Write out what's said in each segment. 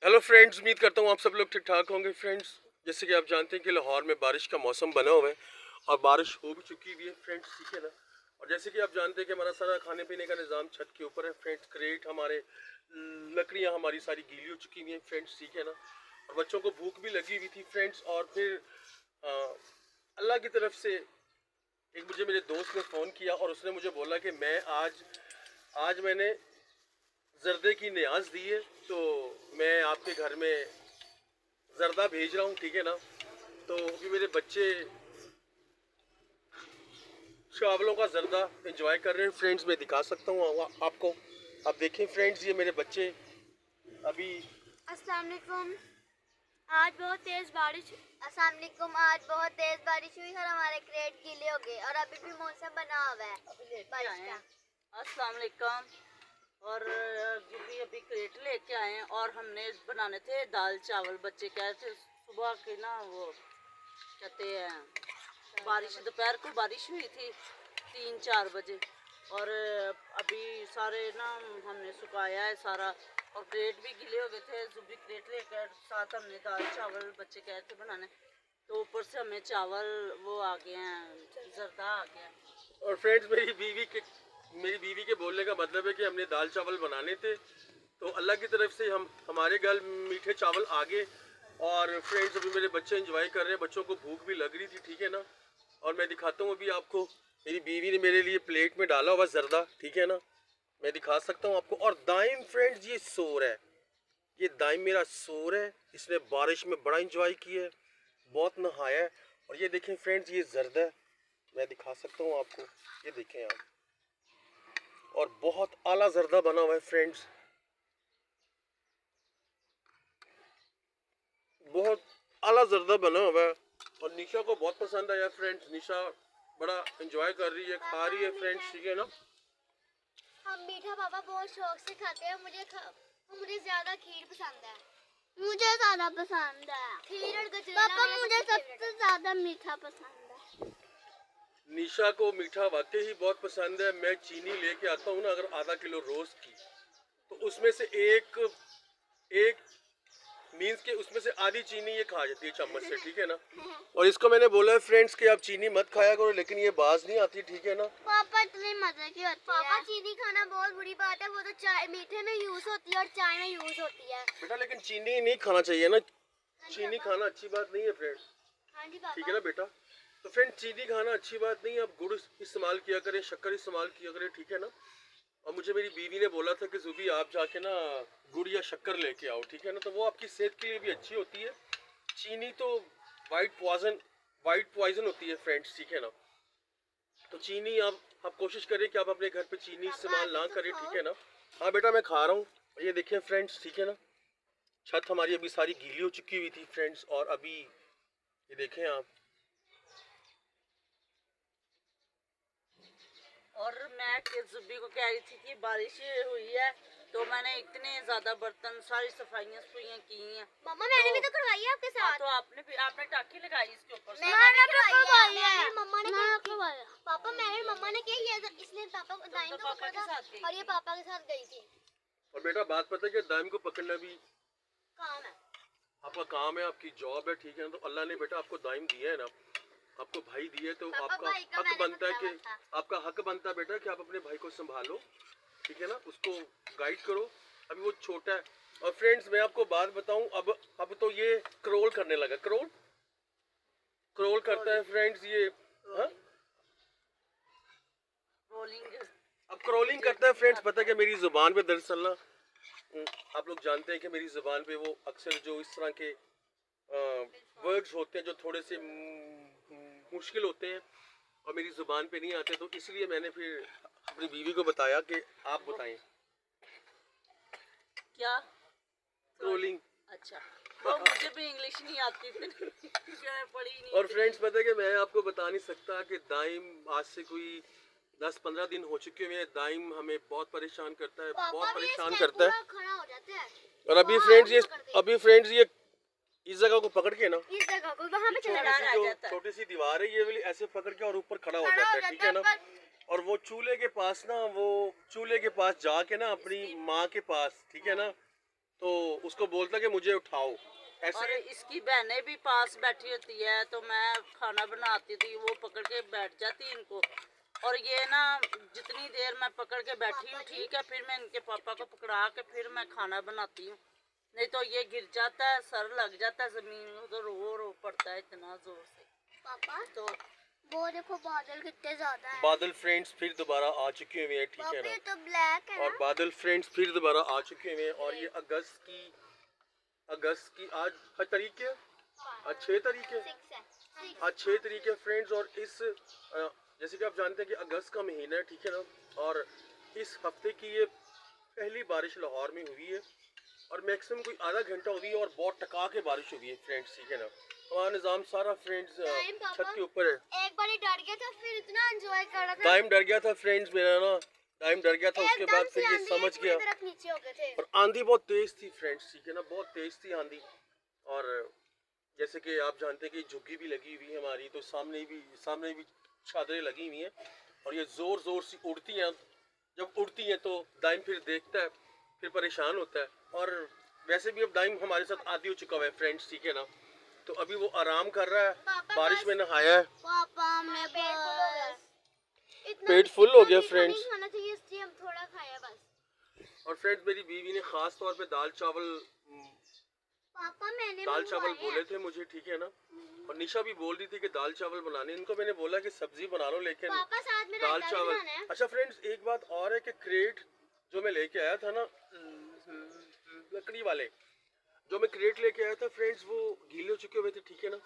Hello friends, उम्मीद करता हूँ आप सब लोग ठीक ठाक होंगे। फ्रेंड्स, जैसे कि आप जानते हैं कि लाहौर में बारिश का मौसम बना हुआ है और बारिश हो भी चुकी हुई है फ्रेंड्स, ठीक है ना। और जैसे कि आप जानते हैं कि हमारा सारा खाने पीने का निज़ाम छत के ऊपर है फ्रेंड्स। क्रेट हमारे, लकड़ियाँ हमारी सारी गीली हो चुकी हुई हैं फ्रेंड्स, ठीक है ना। और बच्चों को भूख भी लगी हुई थी फ्रेंड्स। और फिर अ, अल्लाह की तरफ से एक मुझे मेरे दोस्त ने फ़ोन किया और उसने मुझे बोला कि मैं आज आज मैंने जर्दे की न्याज दी है, तो मैं आपके घर में जर्दा भेज रहा हूँ, ठीक है ना। तो अभी मेरे बच्चे चावलों का जर्दा एंजॉय कर रहे हैं फ्रेंड्स। मैं दिखा सकता हूँ आपको। आप देखें फ्रेंड्स, ये मेरे बच्चे अभी। अस्सलाम वालेकुम। आज बहुत तेज बारिश अस्सलाम वालेकुम। आज बहुत तेज बारिश हुई और हमारे क्रेट गीले हो गए और अभी भी मौसम बना हुआ है बारिश का। अस्सलाम वालेकुम। और अभी क्रेट लेके आए हैं और हमने बनाने थे दाल चावल। बच्चे कह थे सुबह के ना, वो कहते हैं बारिश, दोपहर को बारिश हुई थी 3-4 बजे। और अभी सारे ना हमने सुखाया है सारा, और क्रेट भी गीले हो गए थे। जुबी क्रेट लेकर साथ हमने दाल चावल बच्चे कह थे बनाने, तो ऊपर से हमें चावल वो आ गए हैं, जर्दा आ गया। और फ्रेंड्स, मेरी बीवी के बोलने का मतलब है कि हमने दाल चावल बनाने थे, तो अल्लाह की तरफ से हमारे घर मीठे चावल आ गए। और फ्रेंड्स, अभी मेरे बच्चे एंजॉय कर रहे हैं, बच्चों को भूख भी लग रही थी, ठीक है ना। और मैं दिखाता हूँ अभी आपको, मेरी बीवी ने मेरे लिए प्लेट में डाला हुआ जर्दा, ठीक है ना। मैं दिखा सकता हूँ आपको। और दाइम फ्रेंड्स, ये सोर है, ये दाइम मेरा सोर है। इसने बारिश में बड़ा इंजॉय किया है, बहुत नहाया है। और ये देखें फ्रेंड्स, ये जर्दा है, मैं दिखा सकता हूँ आपको, ये देखें आप। और बहुत आला जर्दा बना हुआ है फ्रेंड्स, बहुत आला जर्दा बना हुआ है। और निशा को बहुत पसंद आया फ्रेंड्स। निशा बड़ा एंजॉय कर रही है, खा रही है फ्रेंड्स, ठीक है ना। हम मीठा पापा बहुत शौक से खाते हैं। मुझे ज्यादा खीर पसंद है। मुझे ज्यादा पसंद है खीर और गजरेला। पापा मुझे सबसे ज्यादा मीठा पसंद है। निशा को मीठा वाकई ही बहुत पसंद है। मैं चीनी लेके आता हूँ ना, अगर आधा किलो रोज की, तो उसमें से एक एक मीन्स के उसमें से आधी चीनी ये खा जाती है चम्मच से, ठीक है ना। और इसको मैंने बोला है फ्रेंड्स कि आप चीनी मत खाया करो, लेकिन ये बाज नहीं आती, ठीक है ना। पापा इतनी मजे की होती है। पापा चीनी खाना बहुत बुरी बात है, वो तो चाय मीठे में यूज होती है और चाय में यूज होती है बेटा, लेकिन चीनी नहीं खाना चाहिए ना। चीनी खाना अच्छी बात नहीं है फ्रेंड्स, हाँ जी ठीक पापा। है ना बेटा। तो फ्रेंड, चीनी खाना अच्छी बात नहीं है, आप गुड़ इस्तेमाल किया करें, शक्कर इस्तेमाल किया करें, ठीक है ना। और मुझे मेरी बीवी ने बोला था कि जुबी आप जाके ना गुड़ या शक्कर लेके आओ, ठीक है ना, तो वो आपकी सेहत के लिए भी अच्छी होती है। चीनी तो वाइट पॉइजन होती है फ्रेंड्स, ठीक है ना। तो चीनी आप कोशिश करें कि आप अपने घर पे चीनी इस्तेमाल ना करें, ठीक है ना। हाँ बेटा, मैं खा रहा हूँ। ये देखें फ्रेंड्स, ठीक है ना। छत हमारी अभी सारी गीली हो चुकी हुई थी फ्रेंड्स, और अभी ये देखें आप। और मैं जुब्बी को कह रही थी कि बारिश हुई है, तो मैंने इतने ज्यादा बर्तन सारी सफाइयाँ सफाइयाँ की हैं। मम्मा मैंने भी तो करवाई है आपके साथ। तो आपने टाकी लगाई इसके ऊपर से। मैंने करवाई है। मम्मा ने करवाया। पापा मैंने मम्मा ने किया, इसने पापा को दाइन को पकड़ा था और ये पापा के साथ गई थी। और बेटा, बात पता है कि दाइम को पकड़ना भी काम है, आपका काम है, आपकी जॉब है, ठीक है ना। तो अल्लाह ने बेटा आपको दाइम दिया है ना, आपको भाई दिए, तो आपका हक बनता है कि आपका हक बनता है बेटा कि आप अपने भाई को संभालो, ठीक है ना, उसको गाइड करो। अभी वो छोटा है। और फ्रेंड्स, मैं आपको बात बताऊं, अब तो ये क्रोल करने लगा। क्रोल करता है फ्रेंड्स ये। हाँ, रोलिंग। अब क्रोलिंग करता है फ्रेंड्स। पता है कि मेरी जुबान पे दरअसल ना, आप लोग जानते हैं कि मेरी जुबान पे वो अक्सर जो इस तरह के वर्ड्स होते हैं जो थोड़े से मुश्किल होते हैं और मेरी ज़ुबान पे नहीं आते, तो इसलिए मैंने फिर अपनी बीवी को बताया कि आप बताएं। क्या ट्रोलिंग। अच्छा, तो मुझे भी इंग्लिश नहीं आती थी पढ़ी नहीं। और फ्रेंड्स, पता है कि मैं आपको बता नहीं सकता कि दाइम आज से कोई 10-15 दिन हो चुके हैं। दाइम हमें बहुत परेशान करता है, बहुत परेशान करता है। खड़ा हो जाता है। और अभी फ्रेंड्स ये इस जगह को पकड़ के ना, इस जगह को वहाँ पे चला जाता है। छोटी सी दीवार है ये वाली, ऐसे पकड़ के और ऊपर खड़ा हो जाता है, ठीक है ना। और वो चूल्हे के पास जाके ना अपनी माँ के पास, ठीक है ना, तो उसको बोलता कि मुझे उठाओ और ऐसे। इसकी बहनें भी पास बैठी होती है, तो मैं खाना बनाती थी, वो पकड़ के बैठ जाती इनको। और ये ना जितनी देर मैं पकड़ के बैठी हूँ ठीक है, फिर मैं इनके पापा को पकड़ा के फिर मैं खाना बनाती हूँ, नहीं तो ये गिर जाता है, सर लग जाता है जमीन में, तो रो पड़ता है इतना जोर से। पापा तो वो देखो बादल कितने ज्यादा है। बादल फ्रेंड्स फिर दोबारा आ चुके हुए हैं, ठीक है पापा ये ना। तो ब्लैक है और ना। बादल फ्रेंड्स फिर दोबारा आ चुके हुए हैं। और ये अगस्त की आज तारीख है, आज 6 तारीख है, 6 है। आज 6 तारीख है फ्रेंड्स। और इस जैसे कि आप जानते हैं कि अगस्त का महीना है, ठीक है ना। और इस हफ्ते की ये पहली बारिश लाहौर में हुई है और मैक्सिमम कोई आधा घंटा हुई है और बहुत टका के बारिश हुई है फ्रेंड्स, ठीक है ना। हमारा निज़ाम सारा फ्रेंड्स छत के ऊपर है। एक बार डर गया था, फिर इतना एंजॉय कर रहा था। टाइम डर गया था फ्रेंड्स मेरा ना, टाइम डर गया था। उसके एकदम बाद से फिर ये आंधी समझ पूरी गया। तरफ नीचे हो गए थे। और आंधी बहुत तेज थी फ्रेंड्स, ठीक है ना, बहुत तेज थी आंधी। और जैसे कि आप जानते हैं कि झुग्गी भी लगी हुई है हमारी, तो सामने भी चादरें लगी हुई हैं और ये ज़ोर ज़ोर से उड़ती हैं। जब उड़ती हैं तो दाइम फिर देखता है, फिर परेशान होता है। और वैसे भी अब दाइम हमारे साथ आदी हो चुका हुआ है फ्रेंड्स, ठीक है ना। तो अभी वो आराम कर रहा है, पापा बारिश में नहाया है। पापा मैं बस पेट फुल हो गया मीठा फ्रेंड्स। नहीं खाना चाहिए, इसलिए हम थोड़ा खाया बस। और फ्रेंड्स मेरी बीवी ने खास तौर पे दाल चावल पापा मैंने बोले थे मुझे, ठीक है ना। और निशा भी बोल रही थी कि दाल चावल बनाने। इनको मैंने बोला कि सब्जी बना लो, लेकिन पापा साथ में दाल रायता भी चावल। बनाना है। अच्छा फ्रेंड्स एक बात और है कि क्रेट जो मैं लेके आया था ना, लकड़ी वाले जो मैं क्रेट लेके आया था फ्रेंड्स, वो गीले हो चुके हुए थे, ठीक है ना।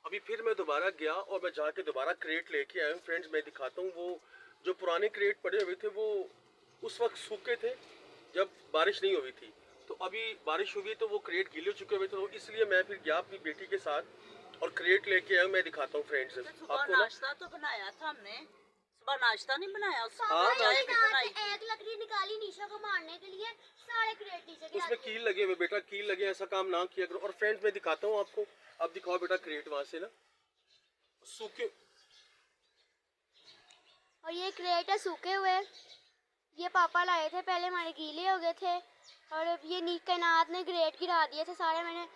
अभी फिर मैं दोबारा गया और मैं जाके दोबारा क्रेट लेके आया हूँ फ्रेंड्स। मैं दिखाता हूँ, वो जो पुराने क्रेट पड़े हुए थे वो उस वक्त सूखे थे जब बारिश नहीं हुई थी। तो अभी बारिश हुई तो वो क्रेट गीले हो चुके हुए थे, तो इसलिए मैं फिर गया अपनी बेटी के साथ और क्रेट लेके आया। मैं दिखाता हूँ फ्रेंड्स तो सुबह आपको ना। नाश्ता तो बनाया था हमने, सुबह नाश्ता नहीं बनाया, उसको हाँ, चाय भी बनाई थी। एक लकड़ी निकाली निशा को मारने के लिए, सारे क्रेट नीचे गिरा उसमें दिए। कील लगे हुए बेटा, कील लगे, ऐसा काम ना किया करो। और फ्रेंड्स मैं दिखाता हूँ आपको, अब दिखाओ बेटा क्रेट वहां से ना सूखे। और ये क्रेट है सूखे हुए, ये पापा लाए थे, पहले हमारे गीले हो गए थे। और अब ये कैनात ने ग्रेट गिरा दिए थे सारे, मैंने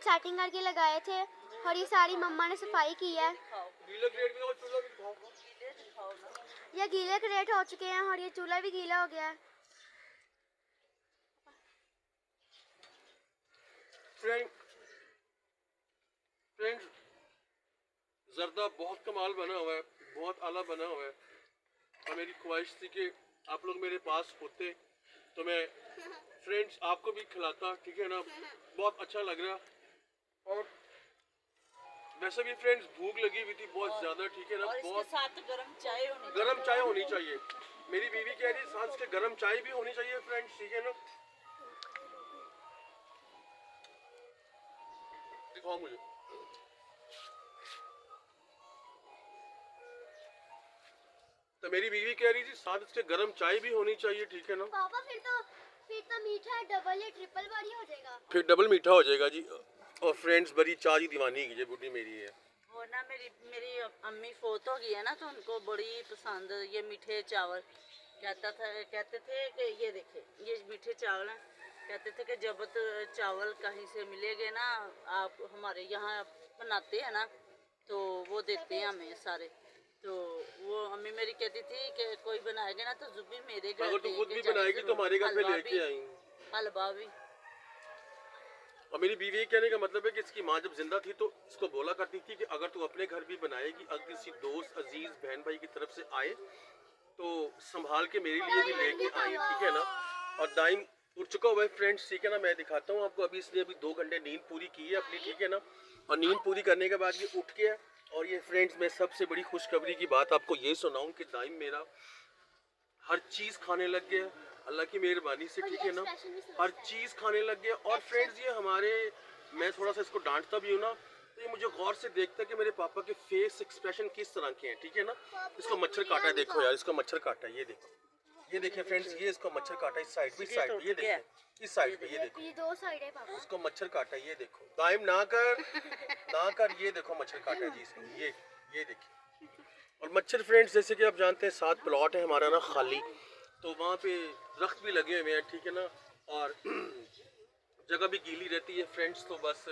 सेटिंग करके लगाए थे। और ये सारी मम्मा ने सफाई की है। गीला क्रेट भी और चूल्हा भी दिखाओ। ये गीले क्रेट हो चुके हैं और ये चूल्हा भी गीला हो गया है। फ्रेंड्स जर्दा बहुत कमाल बना हुआ है, बहुत आला बना हुआ है। और मेरी ख्वाहिश थी कि आप लोग मेरे पास होते तो मैं फ्रेंड्स आपको भी खिलाता, ठीक है ना। बहुत अच्छा लग रहा। और वैसे भी फ्रेंड्स भूख लगी हुई थी बहुत ज़्यादा, ठीक है ना। और इसके बहुत साथ गर्म चाय होनी गरम चाय होनी चाहिए। मेरी बीवी कह रही साथ के गरम चाय भी होनी चाहिए फ्रेंड्स, ठीक है ना। दिखाओ मुझे। तो मेरी बीवी कह रही थी साथ इसके गरम चाय भी होनी चाहिए, ठीक है ना। पापा फिर तो मीठा डबल या ट्रिपल बारी हो जाएगा। फिर डबल मीठा हो जाएगा जी। और फ्रेंड्स बड़ी चाय की दीवानी है ये बुढ़ी मेरी है। वो ना मेरी अम्मी फोत हो गई है ना, तो उनको बड़ी पसंद ये मीठे चावल। कहते थे कि ये देखे ये मीठे चावल हैं, कहते थे कि जब चावल कहीं से मिलेंगे ना, आप हमारे यहाँ बनाते हैं ना, तो वो देते हैं हमें सारे। तो वो अम्मी मेरी कहती थी कि कोई बनाएगा ना तो जुबी मेरे घर अगर तू खुद देके भी जाए बनाएगी तो जरूर। हमारे घर पे हलवा लेके भी, आई। हलवा भी। और मेरी बीवी कहने का मतलब है कि इसकी माँ जब जिंदा थी तो इसको बोला करती थी कि अगर तू अपने घर भी बनाएगी, अगर किसी दोस्त अजीज बहन भाई की तरफ से आए तो संभाल के मेरे लिए भी लेके आई, ठीक है ना। और दाइम उठ चुका हुआ है फ्रेंड्स, ठीक है ना। मैं दिखाता हूँ आपको। अभी इसने 2 घंटे नींद पूरी की है अपनी, ठीक है ना। और नींद पूरी करने के बाद ये उठ गया। और ये फ्रेंड्स मैं सबसे बड़ी खुशखबरी की बात आपको ये सुनाऊं कि दाइम मेरा हर चीज़ खाने लग गया अल्लाह की मेहरबानी से, ठीक है ना। हर चीज़ खाने लग गया। और फ्रेंड्स ये हमारे, मैं थोड़ा सा इसको डांटता भी हूँ ना, तो ये मुझे गौर से देखता है कि मेरे पापा के फेस एक्सप्रेशन किस तरह के हैं, ठीक है ना। इसको मच्छर काटा है, देखो यार इसको मच्छर काटा है, ये देखो, ये देखें फ्रेंड्स, ये इसको मच्छर काटा है इस साइड पे, इस साइड पे, ये देखें इस साइड पे, ये देखो ये 2 साइड है पापा। इसको मच्छर काटा है, ये देखो। दाइम ना कर, ये देखो मच्छर काटा है जी इसको, ये देखिए। और मच्छर फ्रेंड्स जैसे कि आप जानते हैं 7 प्लॉट है हमारा ना खाली, तो वहाँ पे दरख्त भी लगे हुए हैं, ठीक है ना। और जगह भी गीली रहती है फ्रेंड्स। तो बस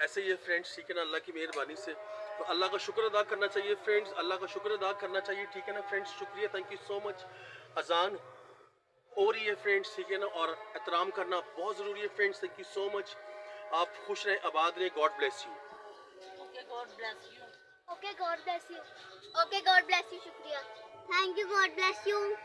ऐसे ही है फ्रेंड्स, ठीक है ना, अल्लाह की मेहरबानी से। तो अल्लाह का शुक्र अदा करना चाहिए फ्रेंड्स, अल्लाह का शुक्र अदा करना चाहिए, ठीक है ना फ्रेंड्स। शुक्रिया, थैंक यू सो मच। अजान हो रही है फ्रेंड्स, ठीक है ना, और एहतराम करना बहुत ज़रूरी है friends. Thank you so much. आप खुश रहें, आबाद रहें, God bless you. Okay, God bless you. Okay God bless you. Okay God bless you, शुक्रिया, thank you, God bless you.